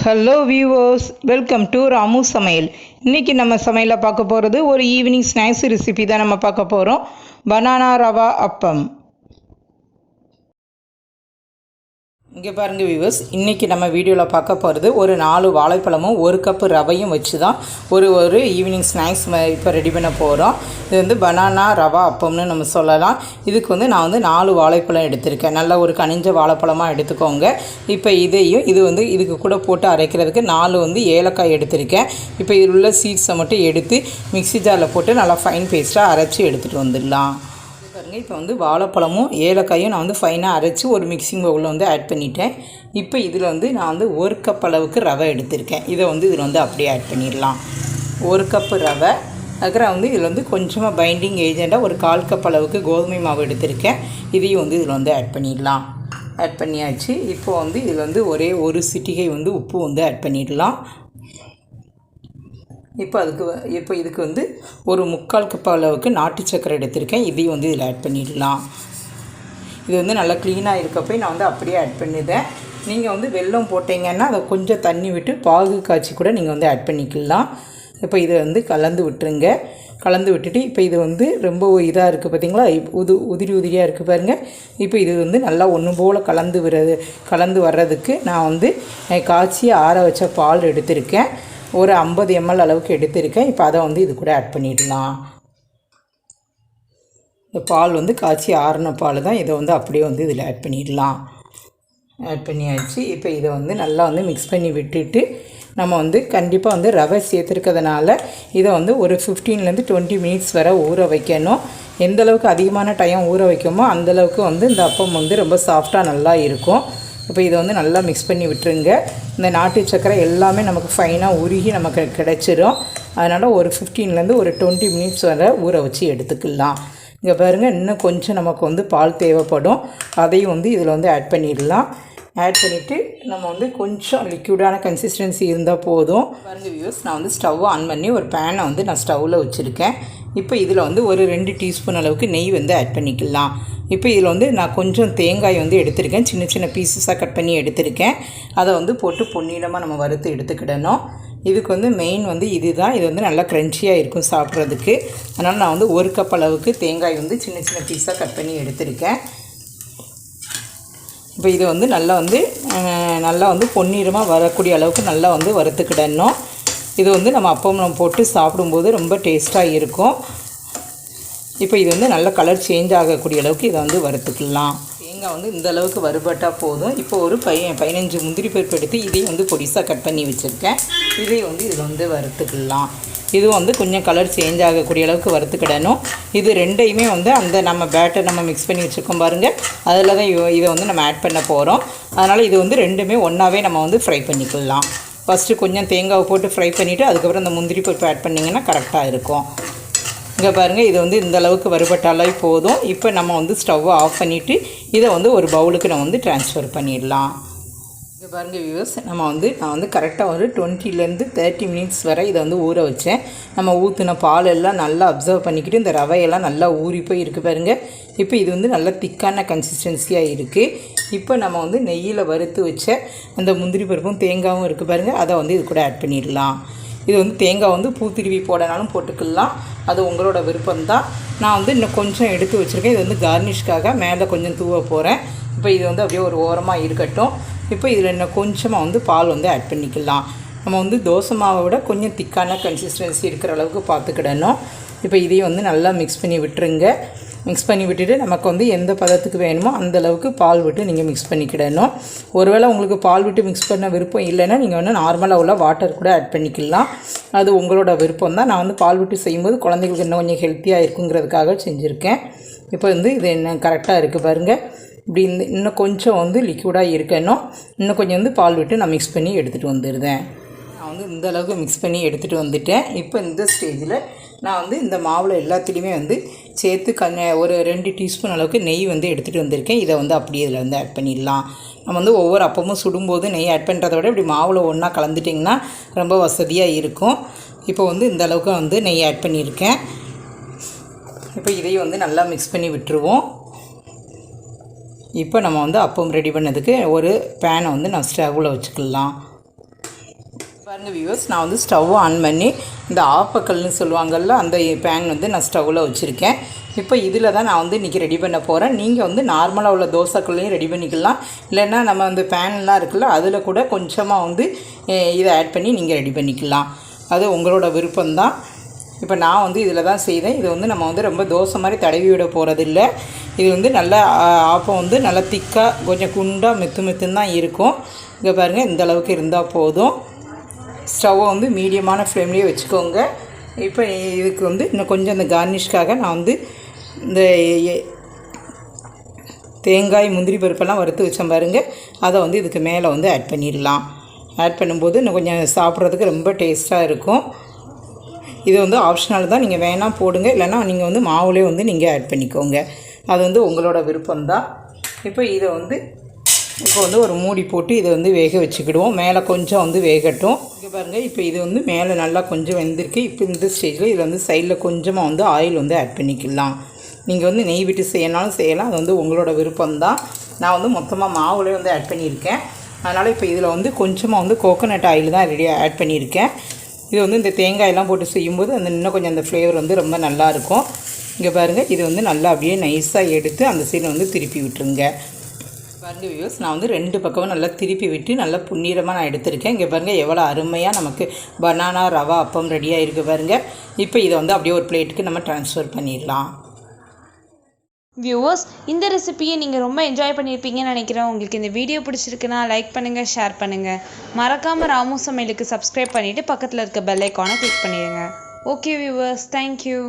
Hello viewers, welcome to Ramu சமையல். இன்றைக்கி நம்ம சமையலில் பார்க்க போகிறது ஒரு ஈவினிங் ஸ்நாக்ஸ் ரெசிபி தான் நம்ம பார்க்க போகிறோம். பனானா ரவா அப்பம். இங்கே பாருங்கள் வியூவர்ஸ், இன்றைக்கி நம்ம வீடியோவில் பார்க்க போகிறது ஒரு 4 வாழைப்பழமும் 1 கப்பு ரவையும் வச்சு தான் ஒரு ஈவினிங் ஸ்நாக்ஸ் இப்போ ரெடி பண்ண போகிறோம். இது வந்து பனானா ரவா அப்பம்னு நம்ம சொல்லலாம். இதுக்கு நான் 4 வாழைப்பழம் எடுத்திருக்கேன். நல்லா ஒரு கனிஞ்ச வாழைப்பழமாக எடுத்துக்கோங்க. இப்போ இதுக்கு கூட போட்டு அரைக்கிறதுக்கு 4 ஏலக்காய் எடுத்திருக்கேன். இப்போ இதில் உள்ள சீட்ஸை மட்டும் எடுத்து மிக்ஸி ஜாரில் போட்டு நல்லா ஃபைன் பேஸ்ட்டாக அரைச்சி எடுத்துகிட்டு வந்துடலாம். பாருங்கள், இப்போ வாழைப்பழமும் ஏலக்காயும் நான் ஃபைனாக அரைச்சி ஒரு மிக்சிங் பவுலில் ஆட் பண்ணிட்டேன். இப்போ இதில் நான் 1 கப் அளவுக்கு ரவை எடுத்திருக்கேன். இதை இதில் அப்படியே ஆட் பண்ணிடலாம். 1 கப்பு ரவை. அதுக்கப்புறம் இதில் கொஞ்சமாக பைண்டிங் ஏஜெண்ட்டாக ஒரு 1/4 கப் அளவுக்கு கோதுமை மாவு எடுத்திருக்கேன். இதையும் இதில் ஆட் பண்ணிடலாம். ஆட் பண்ணியாச்சு. இப்போ இதில் ஒரே ஒரு சிட்டிகை உப்பு ஆட் பண்ணிடலாம். இப்போ இதுக்கு ஒரு 3/4 கப் அளவுக்கு நாட்டு சக்கரை எடுத்திருக்கேன். இதையும் இதில் ஆட் பண்ணிடலாம். இது நல்லா க்ளீனாக இருக்கப்போ நான் அப்படியே ஆட் பண்ணிடுறேன். நீங்கள் வெல்லம் போட்டிங்கன்னா அதை கொஞ்சம் தண்ணி விட்டு பாகு காய்ச்சி கூட நீங்கள் ஆட் பண்ணிக்கலாம். இப்போ இதை கலந்து விட்டுருங்க. கலந்து விட்டுட்டு இப்போ இது ரொம்ப இதாக இருக்குது பார்த்திங்களா, உதிரியாக இருக்குது பாருங்கள். இப்போ இது நல்லா ஒன்று போல் கலந்து வர்றதுக்கு நான் காய்ச்சி ஆற வச்ச பால் எடுத்திருக்கேன். ஒரு 50 ml அளவுக்கு எடுத்திருக்கேன். இப்போ அதை இது கூட ஆட் பண்ணிடலாம். இந்த பால் காய்ச்சி ஆறின பால் தான். இதை அப்படியே இதில் ஆட் பண்ணிடலாம். ஆட் பண்ணியாச்சு. இப்போ இதை நல்லா மிக்ஸ் பண்ணி விட்டுட்டு நம்ம கண்டிப்பாக ரவை சேர்த்துருக்கிறதுனால இதை ஒரு 15லேருந்து 20 மினிட்ஸ் வரை ஊற வைக்கணும். எந்தளவுக்கு அதிகமான டைம் ஊற வைக்கணுமோ அந்தளவுக்கு இந்த அப்பம் ரொம்ப சாஃப்டாக நல்லா இருக்கும். இப்போ இதை நல்லா மிக்ஸ் பண்ணி விட்டுருங்க. இந்த நாட்டு சக்கரை எல்லாமே நமக்கு ஃபைனாக உருகி நமக்கு கிடச்சிரும். அதனால் ஒரு 15லேருந்து ஒரு 20 மினிட்ஸ் வரை ஊற வச்சு எடுத்துக்கலாம். இங்கே பாருங்கள், இன்னும் கொஞ்சம் நமக்கு பால் தேவைப்படும். அதையும் இதில் ஆட் பண்ணிடலாம். ஆட் பண்ணிவிட்டு நம்ம கொஞ்சம் லிக்விடான கன்சிஸ்டன்சி இருந்தால் போதும். பாருங்கள் வியூஸ், நான் ஸ்டவ் ஆன் பண்ணி ஒரு பேனை நான் ஸ்டவ்வில் வச்சுருக்கேன். இப்போ இதில் ஒரு 2 டீஸ்பூன் அளவுக்கு நெய் ஆட் பண்ணிக்கலாம். இப்போ இதில் நான் கொஞ்சம் தேங்காய் எடுத்திருக்கேன். சின்ன சின்ன பீசஸாக கட் பண்ணி எடுத்திருக்கேன். அதை போட்டு பொன்னிறமாக நம்ம வறுத்து எடுத்துக்கிடணும். இதுக்கு மெயின் இதுதான். இது நல்லா க்ரன்ச்சியாக இருக்கும் சாப்பிட்றதுக்கு. அதனால் நான் 1 கப் அளவுக்கு தேங்காய் சின்ன சின்ன பீஸாக கட் பண்ணி எடுத்திருக்கேன். இப்போ இது நல்லா பொன்னிறமாக வரக்கூடிய அளவுக்கு நல்லா வறுத்துக்கிடணும். இது நம்ம அப்பம் போட்டு சாப்பிடும்போது ரொம்ப டேஸ்ட்டாக இருக்கும். இப்போ இது நல்ல கலர் சேஞ்ச் ஆகக்கூடிய அளவுக்கு இதை வறுத்துக்கலாம். தேங்காய் இந்த அளவுக்கு வறுபட்டால் போதும். இப்போ ஒரு 15 முந்திரி பருப்பு எடுத்து இதையும் பொடிசாக கட் பண்ணி வச்சுருக்கேன். இதையும் இதில் வறுத்துக்கலாம். இது கொஞ்சம் கலர் சேஞ்ச் ஆகக்கூடிய அளவுக்கு வறுத்துக்கிடணும். இது ரெண்டையுமே அந்த நம்ம பேட்டர் நம்ம மிக்ஸ் பண்ணி வச்சுருக்கோம் பாருங்கள், அதில் தான் இதை நம்ம ஆட் பண்ண போகிறோம். அதனால் இது ரெண்டுமே ஒன்றாவே நம்ம ஃப்ரை பண்ணிக்கலாம். ஃபஸ்ட்டு கொஞ்சம் தேங்காவை போட்டு ஃப்ரை பண்ணிவிட்டு அதுக்கப்புறம் இந்த முந்திரி பருப்பு ஆட் பண்ணிங்கன்னா கரெக்டாக இருக்கும். இங்கே பாருங்கள், இது இந்த அளவுக்கு வறுபட்டாலே போதும். இப்போ நம்ம ஸ்டவ்வை ஆஃப் பண்ணிவிட்டு இதை ஒரு பவுலுக்கு நம்ம ட்ரான்ஸ்ஃபர் பண்ணிடலாம். இங்கே பாருங்கள் வியூவர்ஸ், நான் கரெக்டாக ஒரு 20லேருந்து 30 மினிட்ஸ் வரை இதை ஊற வச்சேன். நம்ம ஊற்றின பால் எல்லாம் நல்லா அப்சர்வ் பண்ணிக்கிட்டு இந்த ரவையெல்லாம் நல்லா ஊறி போய் இருக்குது பாருங்கள். இப்போ இது நல்லா திக்கான கன்சிஸ்டன்சியாக இருக்குது. இப்போ நம்ம நெய்யில் வறுத்து வச்ச அந்த முந்திரி பருப்பும் தேங்காயும் இருக்குது பாருங்கள், அதை இது கூட ஆட் பண்ணிடலாம். இது தேங்காய் பூத்திருவி போடனாலும் போட்டுக்கலாம். அது உங்களோட விருப்பம்தான். நான் இன்னும் கொஞ்சம் எடுத்து வச்சுருக்கேன். இது கார்னிஷ்காக மேலே கொஞ்சம் தூவ போகிறேன். இப்போ இது அப்படியே ஒரு ஓரமாக இருக்கட்டும். இப்போ இதில் இன்னும் கொஞ்சமாக பால் ஆட் பண்ணிக்கலாம். நம்ம தோசை மாவை விட கொஞ்சம் திக்கான கன்சிஸ்டன்சி இருக்கிற அளவுக்கு பார்த்துக்கிடணும். இப்போ இதையும் நல்லா மிக்ஸ் பண்ணி விட்டுருங்க. மிக்ஸ் பண்ணி விட்டுட்டு நமக்கு எந்த பதத்துக்கு வேணுமோ அந்தளவுக்கு பால் விட்டு நீங்கள் மிக்ஸ் பண்ணிக்கிடணும். ஒருவேளை உங்களுக்கு பால் விட்டு மிக்ஸ் பண்ண விருப்பம் இல்லைன்னா நீங்கள் நார்மலாக உள்ள வாட்டர் கூட ஆட் பண்ணிக்கலாம். அது உங்களோட விருப்பம் தான். நான் பால் விட்டு செய்யும்போது குழந்தைங்களுக்கு இன்னும் கொஞ்சம் ஹெல்த்தியாக இருக்குங்கிறதுக்காக செஞ்சுருக்கேன். இப்போ இது என்ன கரெக்டாக இருக்குது பாருங்கள். இப்படி இன்னும் கொஞ்சம் லிக்விடாக இருக்கணும். இன்னும் கொஞ்சம் பால் விட்டு நான் மிக்ஸ் பண்ணி எடுத்துகிட்டு வந்துடுறேன். நான் இந்த அளவுக்கு மிக்ஸ் பண்ணி எடுத்துகிட்டு வந்துட்டேன். இப்போ இந்த ஸ்டேஜில் நான் இந்த மாவில் எல்லாத்துலேயுமே சேர்த்து ஒரு 2 டீஸ்பூன் அளவுக்கு நெய் எடுத்துகிட்டு வந்திருக்கேன். இதை அப்படியே இதில் ஆட் பண்ணிடலாம். நம்ம ஒவ்வொரு அப்பமும் சுடும்போது நெய் ஆட் பண்ணுறத விட இப்படி மாவில் ஒன்றா கலந்துட்டிங்கன்னா ரொம்ப வசதியாக இருக்கும். இப்போ இந்த அளவுக்கு நெய் ஆட் பண்ணியிருக்கேன். இப்போ இதையும் நல்லா மிக்ஸ் பண்ணி விட்டுருவோம். இப்போ நம்ம அப்பம் ரெடி பண்ணதுக்கு ஒரு பேனை நான் ஸ்டவ்வில் வச்சுக்கலாம். பாருங்கள் வியூவர்ஸ், நான் வந்து ஸ்டவ் ஆன் பண்ணி இந்த ஆப்பக்கல்னு சொல்லுவாங்கள்ல அந்த பேன் வந்து நான் ஸ்டவ்வில் வச்சுருக்கேன். இப்போ இதில் தான் நான் வந்து இன்றைக்கி ரெடி பண்ண போகிறேன். நீங்கள் வந்து நார்மலாக உள்ள தோசைக்கல்லையும் ரெடி பண்ணிக்கலாம், இல்லைன்னா நம்ம வந்து பேன்லாம் இருக்குல்ல அதில் கூட கொஞ்சமாக வந்து இதை ஆட் பண்ணி நீங்கள் ரெடி பண்ணிக்கலாம். அது உங்களோட விருப்பம்தான். இப்போ நான் வந்து இதில் தான் செய்தேன். இது வந்து நம்ம வந்து ரொம்ப தோசை மாதிரி தடவி விட போகிறதில்ல. இது வந்து நல்லா ஆப்பம் வந்து நல்லா திக்காக கொஞ்சம் குண்டாக மெத்துன்னு தான் இருக்கும். இங்கே பாருங்கள், இந்த அளவுக்கு இருந்தால் போதும். ஸ்டவ்வை வந்து மீடியமான ஃப்ளேம்லேயே வச்சுக்கோங்க. இப்போ இதுக்கு வந்து இன்னும் கொஞ்சம் இந்த கார்னிஷ்காக நான் வந்து இந்த தேங்காய் முந்திரி பருப்பெல்லாம் வறுத்து வச்சேன் பாருங்கள், அதை வந்து இதுக்கு மேலே வந்து ஆட் பண்ணிடலாம். ஆட் பண்ணும்போது இன்னும் கொஞ்சம் சாப்பிட்றதுக்கு ரொம்ப டேஸ்ட்டாக இருக்கும். இது வந்து ஆப்ஷனல் தான், நீங்கள் வேணால் போடுங்க, இல்லைனா நீங்கள் வந்து மாவுலேயே வந்து நீங்கள் ஆட் பண்ணிக்கோங்க. அது வந்து உங்களோட விருப்பம்தான். இப்போ இதை வந்து ஒரு மூடி போட்டு இதை வந்து வேக வச்சுக்கிடுவோம். மேலே கொஞ்சம் வந்து வேகட்டும். இங்கே பாருங்கள், இப்போ இது வந்து மேலே நல்லா கொஞ்சம் வெந்திருக்கு. இப்போ இந்த ஸ்டேஜில் இதில் வந்து சைடில் கொஞ்சமாக வந்து ஆயில் வந்து ஆட் பண்ணிக்கலாம். நீங்கள் வந்து நெய் விட்டு செய்யனாலும் செய்யலாம், அது வந்து உங்களோட விருப்பம்தான். நான் வந்து மொத்தமாக மாவுலேயே வந்து ஆட் பண்ணியிருக்கேன். அதனால் இப்போ இதில் வந்து கொஞ்சமாக வந்து கோகோனட் ஆயில் தான் ஆட் பண்ணியிருக்கேன். இது வந்து இந்த தேங்காயெல்லாம் போட்டு செய்யும்போது அந்த இன்னும் கொஞ்சம் அந்த ஃப்ளேவர் வந்து ரொம்ப நல்லாயிருக்கும். இங்கே பாருங்கள், இது வந்து நல்லா அப்படியே நைஸாக எடுத்து அந்த சைடு வந்து திருப்பி விட்டுருங்க. பாருங்கள் வியூவர்ஸ், நான் வந்து 2 பக்கமும் நல்லா திருப்பி விட்டு நல்லா புன்னிறமாக நான் எடுத்திருக்கேன். இங்கே பாருங்கள் எவ்வளோ அருமையாக நமக்கு பனானா ரவா அப்பம் ரெடியாக இருக்குது பாருங்கள். இப்போ இதை வந்து அப்படியே ஒரு பிளேட்டுக்கு நம்ம ட்ரான்ஸ்ஃபர் பண்ணிடலாம். வியூவர்ஸ், இந்த ரெசிபியை நீங்கள் ரொம்ப என்ஜாய் பண்ணியிருப்பீங்கன்னு நினைக்கிறேன். உங்களுக்கு இந்த வீடியோ பிடிச்சிருக்குன்னா லைக் பண்ணுங்கள், ஷேர் பண்ணுங்கள். மறக்காமல் ராமு சமையலுக்கு சப்ஸ்கிரைப் பண்ணிவிட்டு பக்கத்தில் இருக்க பெல் ஐக்கானை கிளிக் பண்ணிடுங்க. Okay viewers, thank you.